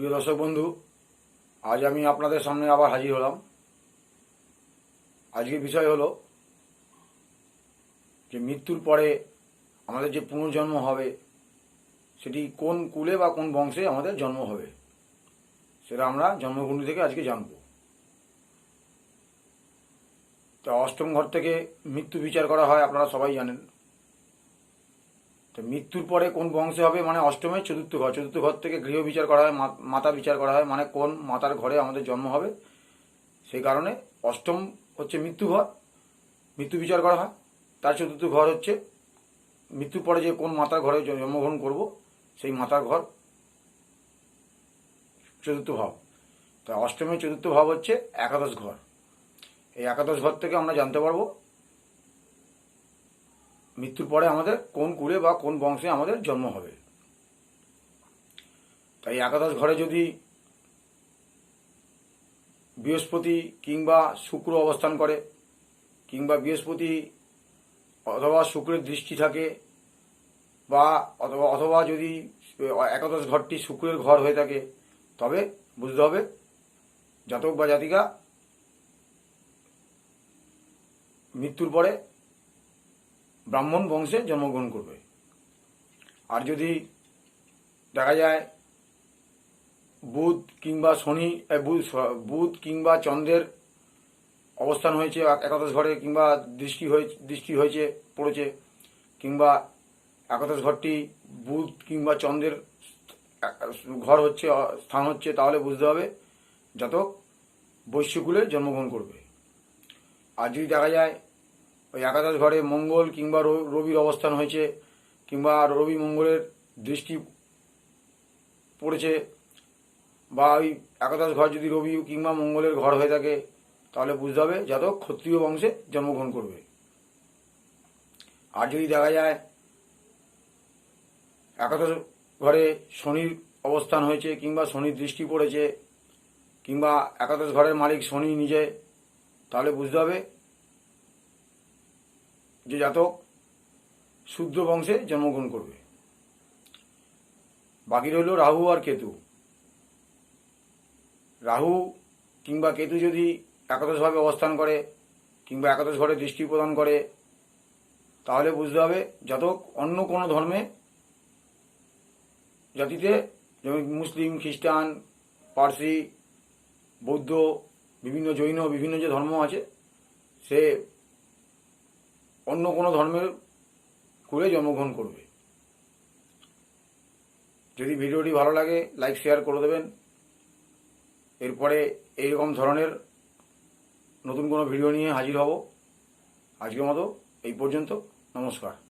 প্রিয় দর্শক বন্ধু, আজ আমি আপনাদের সামনে আবার হাজির হলাম। আজকের বিষয় হলো যে মৃত্যুর পরে আমাদের যে পুনর্জন্ম হবে সেটি কোন কুলে বা কোন বংশে আমাদের জন্ম হবে, সেটা আমরা জন্মকুণ্ডলী থেকে আজকে জানব। তা অষ্টম ঘর থেকে মৃত্যু বিচার করা হয়, আপনারা সবাই জানেন। তো মৃত্যুর পরে কোন বংশে হবে মানে অষ্টমের চতুর্থ ঘর, চতুর্থ ঘর থেকে গৃহ বিচার করা হয়, মাতা বিচার করা হয়, মানে কোন মাতার ঘরে আমাদের জন্ম হবে। সেই কারণে অষ্টম হচ্ছে মৃত্যু ঘর, মৃত্যু বিচার করা হয়। তার চতুর্থ ঘর হচ্ছে মৃত্যুর পরে যে কোন মাতার ঘরে জন্মগ্রহণ করব সেই মাতার ঘর, চতুর্থ ভাব। তা অষ্টমের চতুর্থ ভাব হচ্ছে একাদশ ঘর। এই একাদশ ঘর থেকে আমরা জানতে পারবো মৃত্যুর পরে আমাদের কোন কুলে বা কোন বংশে আমাদের জন্ম হবে। তাই একাদশ ঘরে যদি বৃহস্পতি কিংবা শুক্র অবস্থান করে, কিংবা বৃহস্পতি অথবা শুক্রের দৃষ্টি থাকে, বা অথবা যদি একাদশ ঘরটি শুক্রের ঘর হয়ে থাকে, তবে বুঝতে হবে জাতক বা জাতিকা মৃত্যুর পরে ব্রাহ্মণ বংশে জন্মগ্রহণ করবে। আর যদি দেখা যায় বুধ কিংবা শনি, বুধ কিংবা চন্দ্রের অবস্থান হয়েছে একাদশ ঘরে, কিংবা দৃষ্টি হয়েছে পড়েছে, কিংবা একাদশ ঘরটি বুধ কিংবা চন্দ্রের ঘর হচ্ছে, স্থান হচ্ছে, তাহলে বুঝতে হবে জাতক বৈশ্যকুলে জন্মগ্রহণ করবে। আর যদি দেখা যায় ওই একাদশ ঘরে মঙ্গল কিংবা রবির অবস্থান হয়েছে, কিংবা রবি মঙ্গলের দৃষ্টি পড়েছে, বা ওই একাদশ ঘর যদি রবি কিংবা মঙ্গলের ঘর হয়ে থাকে, তাহলে বুঝতে হবে জাতক ক্ষত্রিয় বংশে জন্মগ্রহণ করবে। আর যদি দেখা যায় একাদশ ঘরে শনির অবস্থান হয়েছে, কিংবা শনির দৃষ্টি পড়েছে, কিংবা একাদশ ঘরের মালিক শনি নিজে, তাহলে বুঝতে হবে যে জাতক শূদ্র বংশে জন্মগ্রহণ করবে। বাকি রইল রাহু আর কেতু। রাহু কিংবা কেতু যদি একাদশভাবে অবস্থান করে, কিংবা একাদশ ঘরে দৃষ্টি প্রদান করে, তাহলে বুঝতে হবে জাতক অন্য কোনো ধর্মে জাতিতে, যেমন মুসলিম, খ্রিস্টান, পার্সি, বৌদ্ধ, বিভিন্ন জৈন, বিভিন্ন যে ধর্ম আছে, সে অন্য কোনো ধর্মের কুলে জন্মগ্রহণ করবে। যদি ভিডিওটি ভালো লাগে লাইক শেয়ার করে দেবেন। এরপরে এইরকম ধরনের নতুন কোনো ভিডিও নিয়ে হাজির হব। আজকের মতো এই পর্যন্ত। নমস্কার।